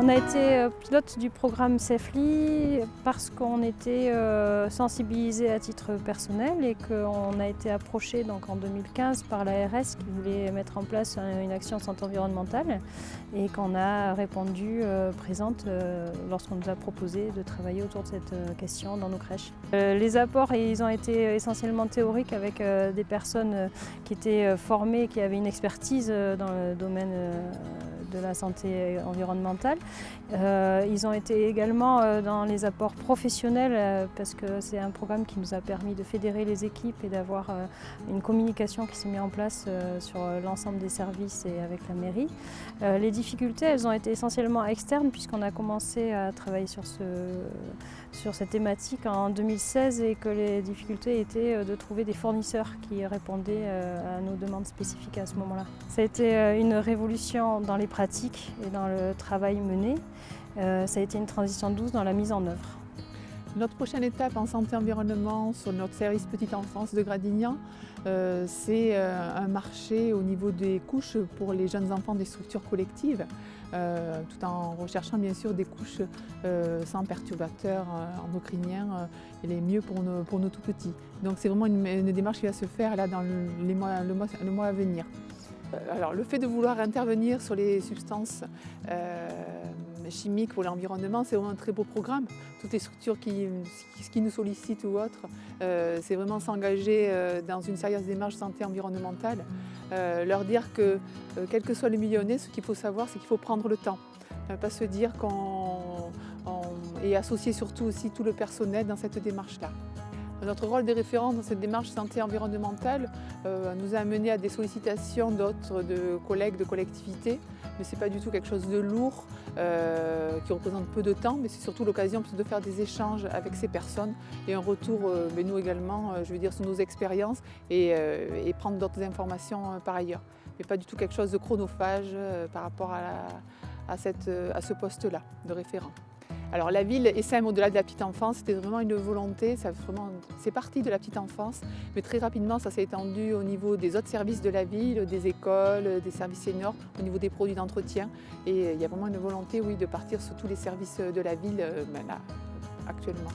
On a été pilote du programme Safely parce qu'on était sensibilisé à titre personnel et qu'on a été approché donc en 2015 par l'ARS qui voulait mettre en place une action santé environnementale et qu'on a répondu présente lorsqu'on nous a proposé de travailler autour de cette question dans nos crèches. Les apports ils ont été essentiellement théoriques avec des personnes qui étaient formées, qui avaient une expertise dans le domaine de la santé environnementale. Ils ont été également dans les apports professionnels parce que c'est un programme qui nous a permis de fédérer les équipes et d'avoir une communication qui s'est mise en place sur l'ensemble des services et avec la mairie. Les difficultés, elles ont été essentiellement externes puisqu'on a commencé à travailler sur cette thématique en 2016 et que les difficultés étaient de trouver des fournisseurs qui répondaient à nos demandes spécifiques à ce moment-là. Ça a été une révolution dans les pratiques et dans le travail mené. Ça a été une transition douce dans la mise en œuvre. Notre prochaine étape en santé-environnement sur notre service petite enfance de Gradignan, c'est un marché au niveau des couches pour les jeunes enfants des structures collectives, tout en recherchant bien sûr des couches sans perturbateurs endocriniens et les mieux pour nos tout petits. Donc c'est vraiment une démarche qui va se faire là dans le mois à venir. Alors le fait de vouloir intervenir sur les substances chimiques pour l'environnement, c'est vraiment un très beau programme. Toutes les structures qui nous sollicitent ou autres, c'est vraiment s'engager dans une sérieuse démarche santé environnementale. Leur dire que quel que soit le milieu, ce qu'il faut savoir, c'est qu'il faut prendre le temps. Pas se dire et associer surtout aussi tout le personnel dans cette démarche-là. Notre rôle de référent dans cette démarche santé environnementale nous a amené à des sollicitations d'autres collègues de collectivités, mais ce n'est pas du tout quelque chose de lourd, qui représente peu de temps, mais c'est surtout l'occasion de faire des échanges avec ces personnes et un retour, mais nous également, je veux dire, sur nos expériences et prendre d'autres informations par ailleurs. Mais pas du tout quelque chose de chronophage par rapport à ce poste-là de référent. Alors la ville essaime au-delà de la petite enfance, c'était vraiment une volonté, c'est parti de la petite enfance, mais très rapidement ça s'est étendu au niveau des autres services de la ville, des écoles, des services seniors, au niveau des produits d'entretien. Et il y a vraiment une volonté, oui, de partir sur tous les services de la ville là, actuellement.